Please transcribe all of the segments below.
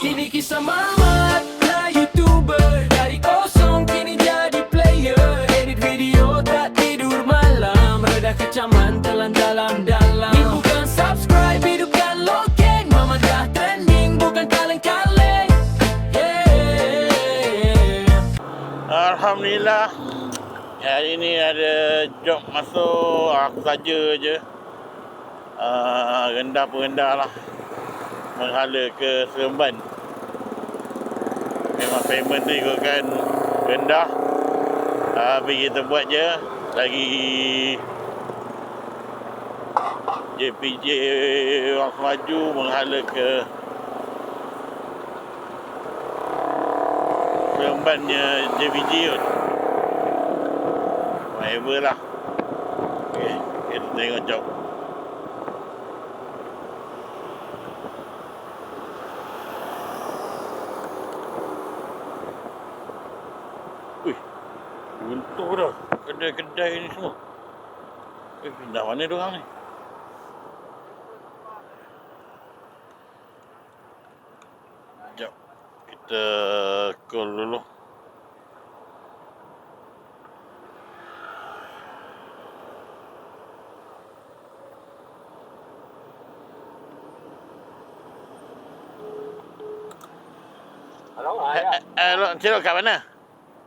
Kini kisah Mamat lah YouTuber. Dari kosong kini jadi player. Edit video tak tidur malam. Reda kecaman telan dalam-dalam. Ini bukan subscribe, hidupkan loken. Mamat dah trending, bukan kaleng-kaleng. Yeah. Alhamdulillah, hari ini ada job masuk. Aku saja je rendah rendah lah, menghala ke Seremban. Memang payment tu ikutkan rendah, tapi kita buat je. Lagi JPJ orang Semaju menghala ke Serembannya JPJ kot. Whatever lah. Okay, kita tengok job. Runtuh dah kedai-kedai ni semua. Pindah mana diorang ni? Sekejap, kita call dulu. Hello, ya. Hello, Encik kat mana?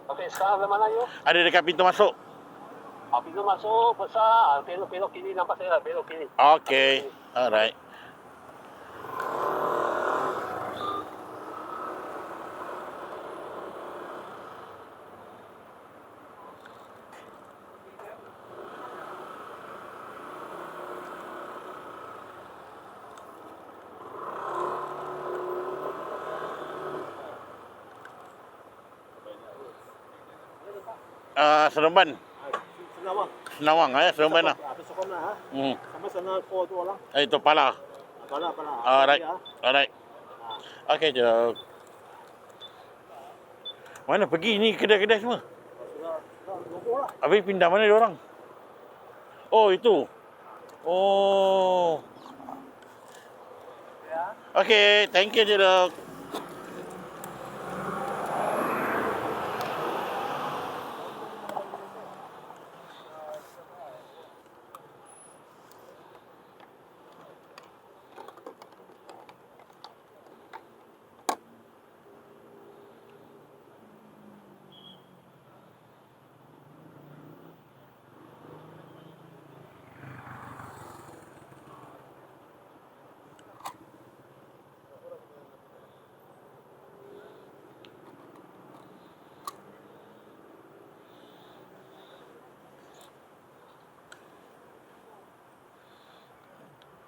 Okey, sekarang di mana you? Ada dekat pintu masuk. Pintu masuk besar, belok kiri nampak saya, belok kiri. Okay, alright. Seremban. Senawang. Senawang Seremban lah. Besok mana? Hmm. Sama sana 4 tu orang. Itu Pala. Pala. Alright. Alright. Okay, jom. Mana pergi ni kedai-kedai semua? Sudah roboh lah. Habis pindah mana dia orang? Oh, itu. Oh. Ya. Okay, thank you, Cik.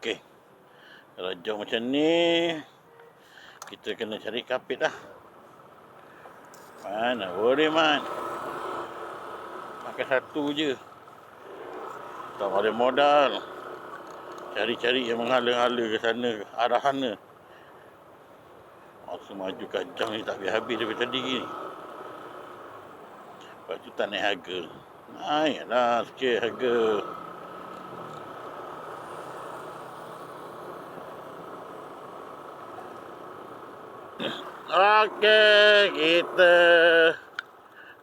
Okey. Kalau jauh macam ni, kita kena cari kapit lah. Mana boleh, Man. Pakai satu je. Tak ada modal. Cari-cari yang menghala-hala ke sana, ke arah sana. Masa maju kacang ni tak habis-habis daripada tadi ni. Lepas tu tak naik harga. Naiklah sikit harga. Okey, kita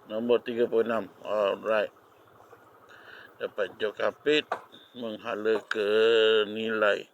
nombor 36. Alright. Dapat job kapit menghala ke nilai.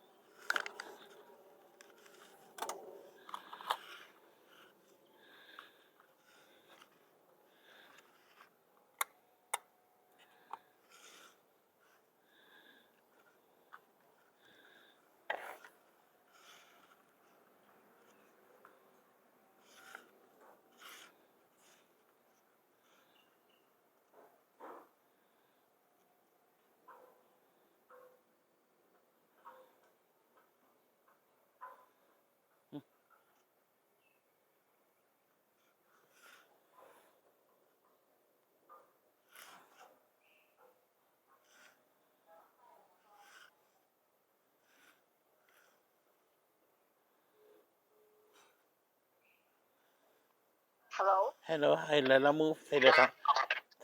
Hello, hai lama saya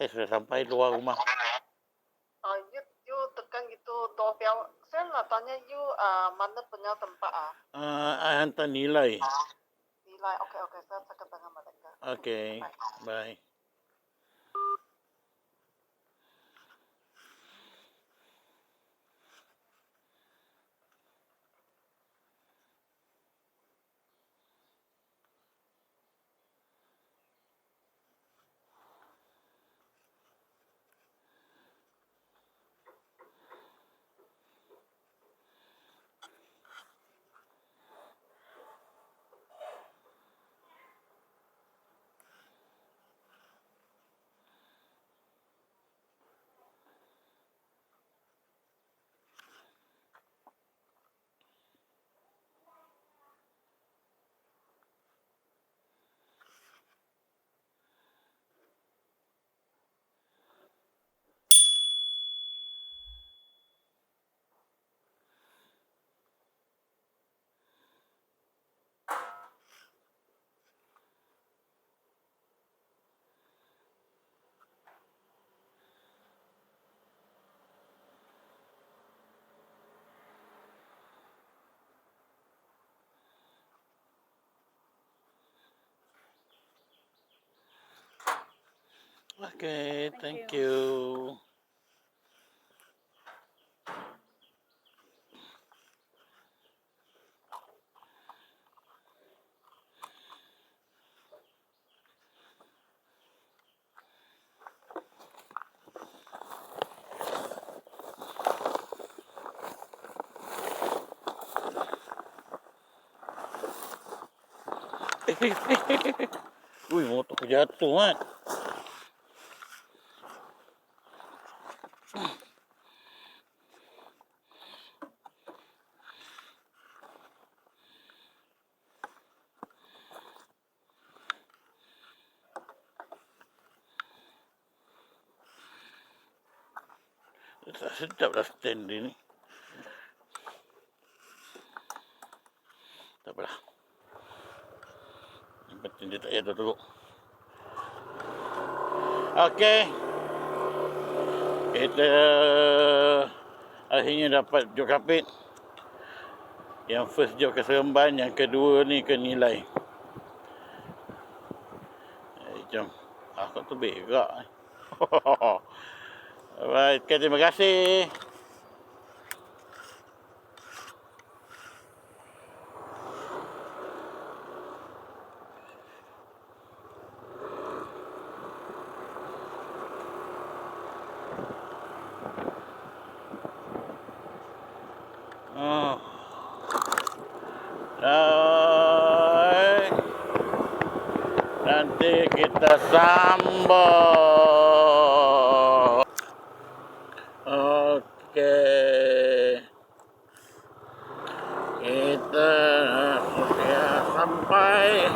sudah sampai luar rumah. You tekan gitu doorbell. Saya nak tanya you mana punya tempat I hantar nilai. Like, okay, saya tekan tangan mereka. Okay. Bye. Bye. Okay, thank you. Ui, motor aku jatuh kan. Tak sedap dah stand dia ni. Tak apalah. Yang penting dia tak jatuh teruk. Okey. Kita akhirnya dapat jok kapit. Yang first jok ke Seremban, yang kedua ni ke Nilai. Jom. Aku tu berak ni. Alright, okay, terima kasih. Oh. Alright. Nanti kita sambung. Okey. Kita sudah sampai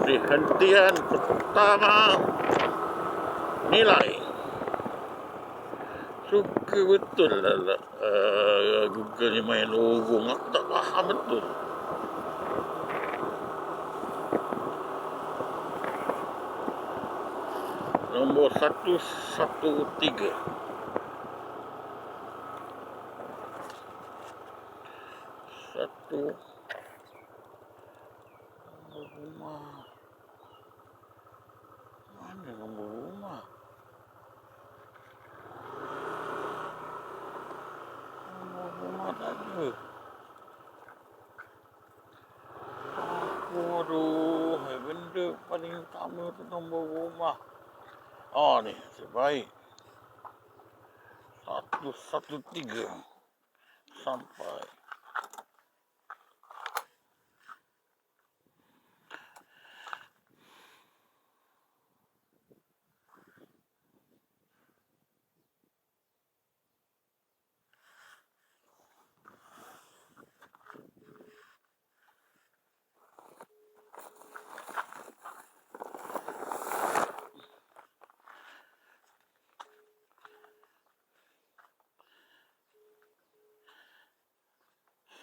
di hentian pertama Nilai. Suka betul lah Google ni main lorong. Aku tak faham betul. Nombor 113. Nombor rumah. Mana nombor rumah? Nombor rumah tak ada. Aduh, benda paling utama tu nombor rumah. Oh ni, sebaik. 113 sampai.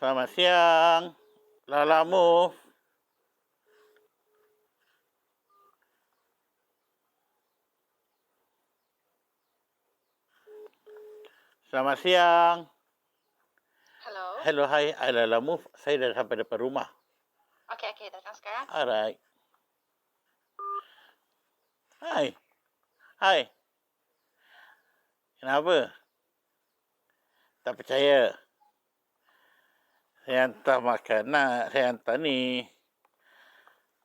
Selamat siang. Lala Move. Selamat siang. Hello. Hello, hai. Lala Move. Saya dah sampai depan rumah. Okey, datang sekarang. Alright. Hai. Hai. Kenapa? Tak percaya? Saya hantar makanan, saya hantar ni.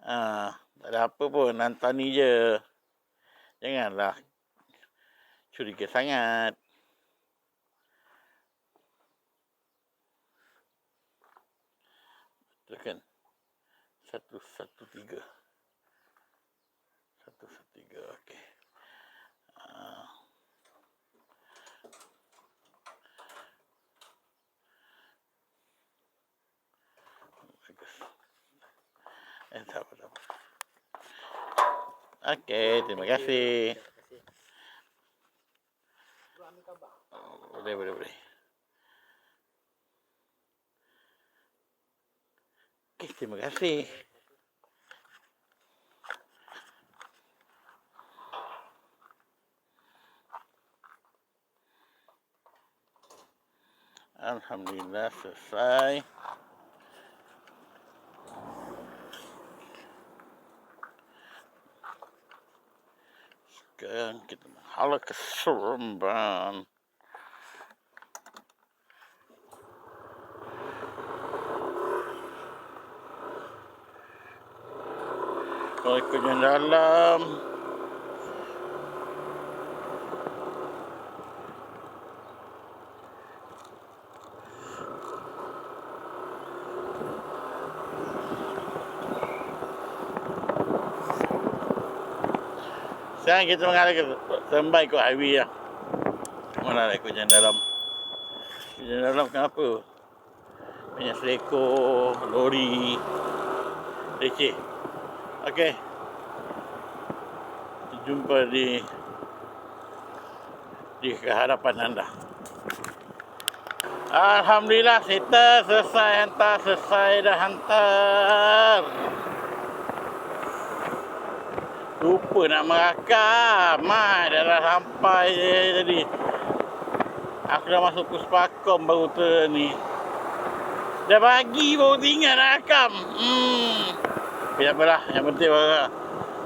Tak ada apa pun, hantar ni je. Janganlah curiga sangat. Betul kan? 113. 113, okey. Bagus. Tak apa. Okey, terima kasih. Boleh. Okey, terima kasih. Alhamdulillah selesai. Sekarang kita menghala ke Seremban. Kalau ikutnya dalam, sekarang kita mengarah ke Seremban ikut highway lah. Mana nak ikut jalan dalam? Jalan dalam kenapa? Banyak selekor, lori, leceh. Okey. Jumpa di kehadapan anda. Alhamdulillah, selesai dah hantar. Lupa nak merakam. Dah sampai tadi. Aku dah masuk Puspakom baru ni. Dah pagi baru tinggal nak rakam. Tak apalah, yang penting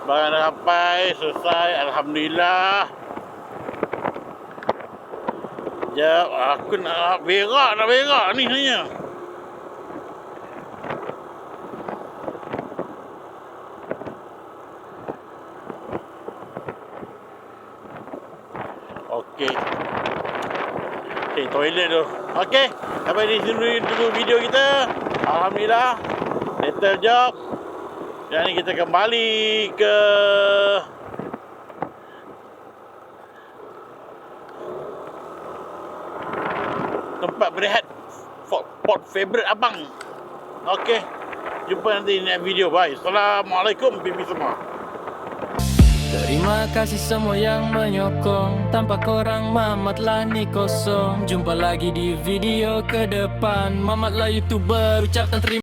barang dah sampai, selesai, alhamdulillah. Sekejap, aku nak berak ni sebenarnya. Okey. Toilet tu. Okey, sampai di sini dulu video kita. Alhamdulillah, settle job. Dan ni kita kembali ke tempat berehat Port Favourite abang. Okey, jumpa nanti di next video. Bye. Assalamualaikum pipi semua. Terima kasih semua yang menyokong. Tanpa korang Mamatlah ni kosong. Jumpa lagi di video ke depan. Mamatlah YouTuber ucapkan terima